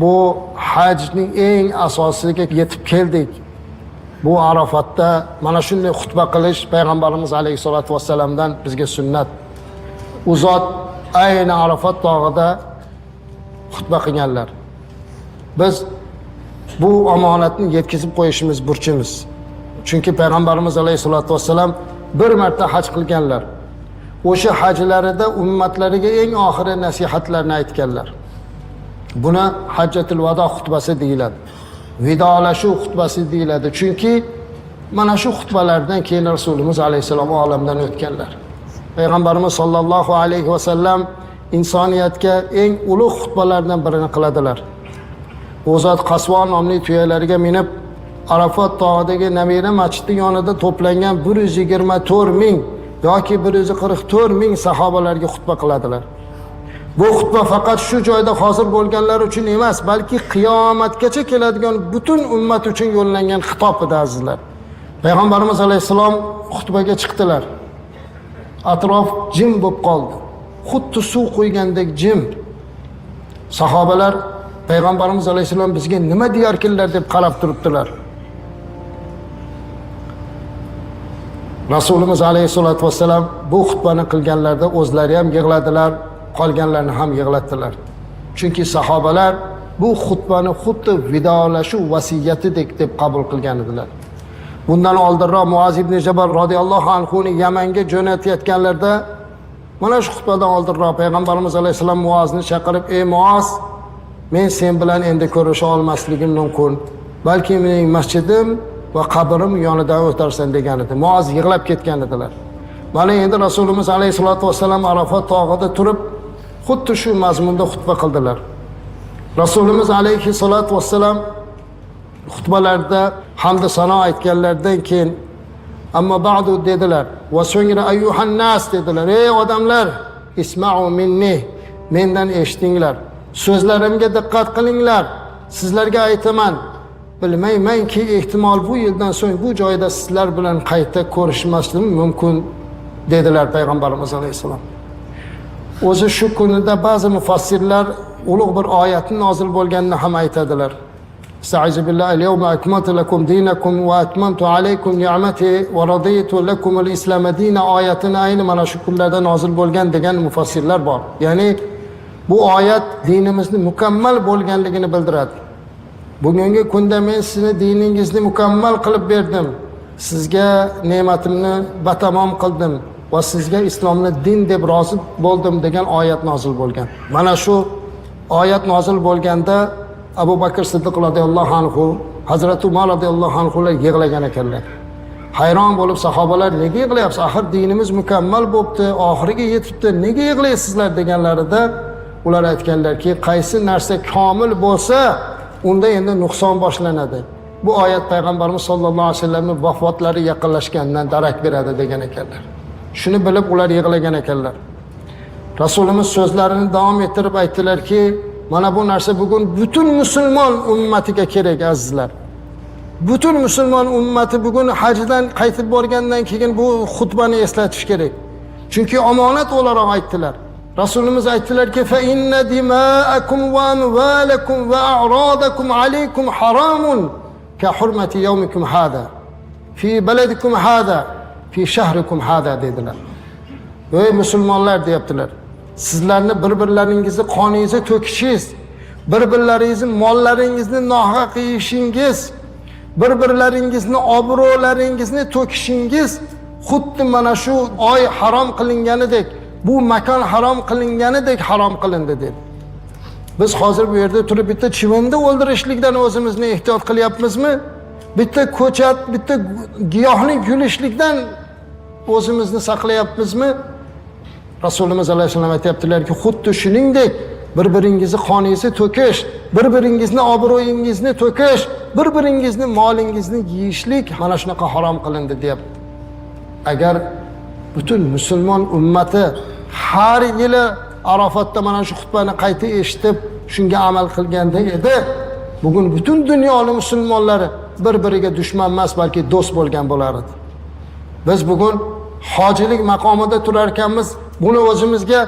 Bu hajning eng asosiga yetib keldik. Bu Arafatda mana shunday xutba qilish payg'ambarimiz alayhisolatu vassalamdan bizga sunnat. U zot ayni Arafat tog'ida xutba qilganlar. Biz bu omonatni yetkazib qo'yishimiz burchimiz. Chunki payg'ambarimiz alayhisolatu vassalam bir marta haj qilganlar. O'sha hajlarida ummatlariga eng oxiri nasihatlarni aytganlar. Buni Hajjatul Vado xutbasi deyiladi. Vidolashuv xutbasi deyiladi. Chunki mana shu xutbalardan keyin Rasulimiz alayhisalom olamdan o'tganlar. Payg'ambarimiz sollallohu alayhi vasallam insoniyatga eng ulug' xutbalardan birini qiladilar. U zot Qasvo nomli tuyalariga minib Arafat tog'idagi Namira masjidi yonida to'plangan 124 ming yoki 144 ming sahobalarga xutba qiladilar. Bu xutba faqat shu joyda hozir bo'lganlar uchun emas, balki qiyomatgacha keladigan butun ummat uchun yo'llangan xitob edi azizlar. Payg'ambarimiz alayhisalom xutbaga chiqdilar. Atrof jim bo'lib qoldi. Xuddi suv qo'ygandek jim. Sahobalar Payg'ambarimiz alayhisalom bizga nima deyarkinlar deb qarab turibdilar. Rasulimiz alayhisolatu vassalam bu xutbani qilganlarda o'zlari ham yig'ladilar, qolganlarni ham yig'latdilar. Chunki sahobalar bu xutbani xuddi vidolashuv vasiyatidek deb qabul qilgan edilar. Bundan oldinroq Muaz ibn Jabal radhiyallohu anhu ni Yamanga jo'natayotganlarda mana shu xutbadan oldinroq payg'ambarimiz alayhisalom Muazni chaqirib, "Ey Muaz, men sen bilan endi ko'risha olmasligim mumkin. Balki mening masjidim va qabrim yonidan o'tarsan" degan edi. Muaz yig'lab ketgan edilar. Mana endi Rasulimiz alayhisolatu vassalam Arafat tog'ida turib xuddi shu mazmunda xutba qildilar. Rasulimiz alayhisolatu vassalam xutbalarda hamd sano aytganlardan keyin amma ba'du dedilar va so'ngra ayyuhan nas dedilar. Ey odamlar, isma'u minni, mendan eshitinglar. So'zlarimga diqqat qilinglar. Sizlarga aytaman, bilmaymanki ehtimol bu yildan so'ng bu joyda sizlar bilan qayta ko'rishmaslim mumkin dedilar payg'ambarimiz alayhisalom. O'zi shu kunida ba'zi mufassirlar ulug' bir oyatning nozil bo'lganini ham aytadilar. Estaizu billahi al-yawma akmaltu lakum dinakum wa atmamtu alaykum ni'mati wa raditu lakum al-islam dinan oyatini ayni mana shu kunlarda nozil bo'lgan degan mufassirlar bor. Ya'ni bu oyat dinimizni mukammal bo'lganligini bildiradi. Bugungi kunda men sizni diningizni mukammal qilib berdim. Sizga ne'matimni batamom qildim va sizga islomni din deb rozi bo'ldim degan oyat nozil bo'lgan. Mana shu oyat nozil bo'lganda Abu Bakr Siddiq radhiyallohu anhu, Hazrat Umar radhiyallohu anhular yig'lagan ekanlar. Hayron bo'lib sahobalar nega yig'layapsiz? Axir dinimiz mukammal bo'libdi, oxiriga yetibdi. Nega yig'laysizlar deganlarida ular aytganlarki, qaysi narsa komil bo'lsa, unda endi nuqson boshlanadi. Bu oyat payg'ambarimiz sollallohu alayhi vasallamning vafotlari yaqinlashganidan darak beradi degan ekanlar. Shuni bilib ular yig'lagan ekanlar. Rasulimiz so'zlarini davom ettirib aytdilarki, mana bu narsa bugun butun musulmon ummatiga kerak azizlar. Butun musulmon ummati bugun hajdan qaytib borgandan keyin bu xutbani eslatish kerak. Chunki omonat o'laroq aytdilar. Rasulimiz aytdilarki, "Fa inna dima'akum wa amwalakum wa a'radakum alaykum haramun ka hurmati yawmikum hada fi baladikum hada fi shahrikum hada" dedilar. Ey musulmonlar deyaptilar. Sizlarni bir-birlaringizni qoningizni to'kishingiz, bir-birlaringizni mollaringizni nohaq yeyishingiz, bir-birlaringizni obro'laringizni to'kishingiz xuddi mana shu oy harom qilinganidek, bu makon harom qilinganidek harom qilindi dedi. Biz hozir bu yerda turib bitta chivinni o'ldirishlikdan o'zimizni ehtiyot qilyapmizmi? Bitta ko'chat, bitta giyohni gulishlikdan o'zimizni saqlayapmizmi? Rasulimiz alayhisalom aytibdilarki, xuddi shuningdek bir-biringizni qoningizni to'kish, bir-biringizni obro'yingizni to'kish, bir-biringizni molingizni yeyishlik mana shunaqa harom qilindi deyapti. Agar butun musulmon ummati har yili Arafatda mana shu xutbani qayta eshitib, shunga amal qilganda edi, bugun butun dunyoning musulmonlari bir-biriga dushman emas, balki do'st bo'lgan bo'lar edi. Biz bugun hojilik maqomida turar ekanmiz, buni o'zimizga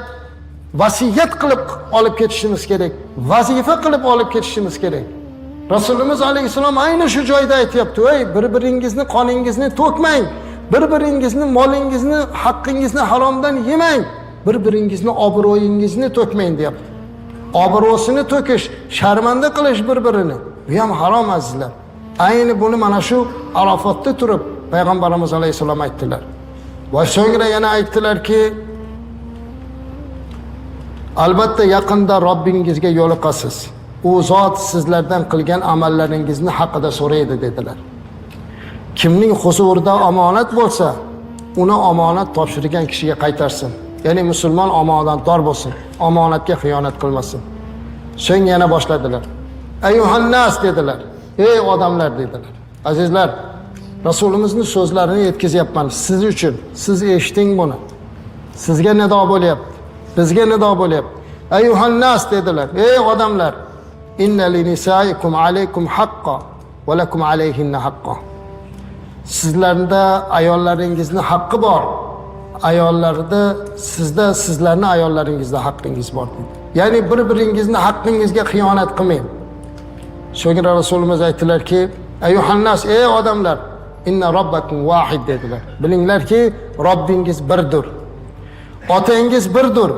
vasiyat qilib olib ketishimiz kerak. Vazifa qilib olib ketishimiz kerak. Rasulimiz alayhissalom ayni shu joyda aytayapti: "Ey, bir-biringizni qoningizni to'kmang. Bir-biringizni molingizni, haqqingizni haromdan yemang. Bir-biringizni obro'yingizni to'kmang" deyapti. Obro'sini to'kish, sharmanda qilish bir-birini, bu ham harom azizlar. Ayni buni mana shu Arafotda turib payg'ambarimiz alayhissalom aytdilar. Va so'ngra yana aytdilarki, albatta yaqinda Robbingizga yo'liqasiz. U zot sizlardan qilgan amallaringizni haqida so'raydi dedilar. Kimning huzurida omonat bo'lsa, uni omonat topshirgan kishiga qaytarsin. Ya'ni musulmon omonatdor bo'lsin, omonatga xiyonat qilmasin. So'ng yana boshladilar. Ayyuhannas dedilar. Ey odamlar dedilar. Azizlar, Rasulimizning so'zlarini yetkazyapman siz uchun. Siz eshiting buni. Sizga nido bo'lyapti. Bizga nido bo'lyapti. Ayyuhannas dedilar. Ey odamlar, inna linisaikum alaykum haqqo va lakum alayhinna haqqo. Sizlarda ayollaringizning haqqi bor. Ayollarda sizlarning ayollaringizda haqqingiz bor dedi. Ya'ni bir-biringizni haqqingizga xiyonat qilmang. So'ngra Rasulimiz aytdilarki, ayyuhannas, ey odamlar, inna robbakum vahid dedilar. Bilinglarki, Robbingiz birdir. Otangiz birdir.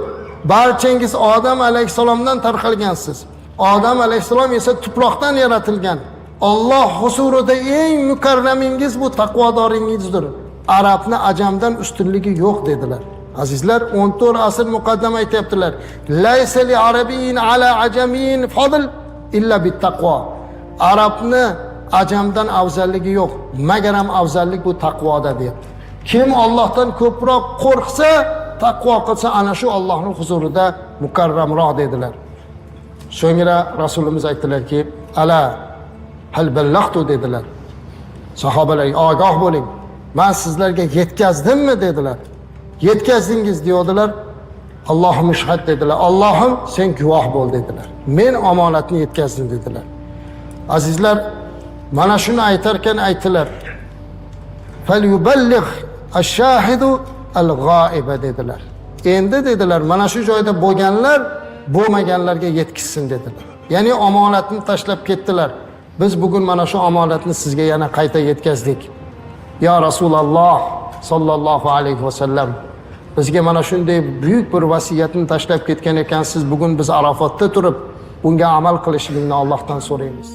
Barchangiz Odam alayhisalomdan tarqalgansiz. Odam alayhisalom esa tuproqdan yaratilgan. Alloh huzurida eng mukarramingiz bu taqvodoringizdir. Arabni ajamdan ustunligi yo'q dedilar. Azizlar, 14 asr muqaddam aytibdilar. Laysa li arabiyyin ala ajamin fadl illa bit taqvo. Arabni ajamdan afzalligi yo'q, magar ham afzallik bu taqvoda deyapti. Kim Allohdan ko'proq qo'rqsa, taqvo qilsa, ana shu Allohning huzurida mukarramroq dedilar. So'ngra Rasulimiz aytdilarki, ala hal ballagtu dedilar. Sahobalar, ogoh bo'ling. Men sizlarga yetkazdimmi dedilar. Yetkazdingiz deydilar. Allohim ishhad dedilar. Allohim sen guvoh bo'l dedilar. Men omonatni yetkazdim dedilar. Azizlar, mana shuni aytarkan aytdilar. Falyuballigh ash-shahidu al-g'oiba dedilar. Endi dedilar, mana shu joyda bo'lganlar bo'lmaganlarga yetkazsin dedilar. Ya'ni omonatni tashlab ketdilar. Biz bugun mana shu omonatni sizga yana qayta yetkazdik. Ya Rasululloh sallallohu alayhi vasallam, bizga mana shunday buyuk bir vasiyatni tashlab ketgan ekansiz. Bugun biz Arafotda turib bunga amal qilishimizni Allohdan so'raymiz.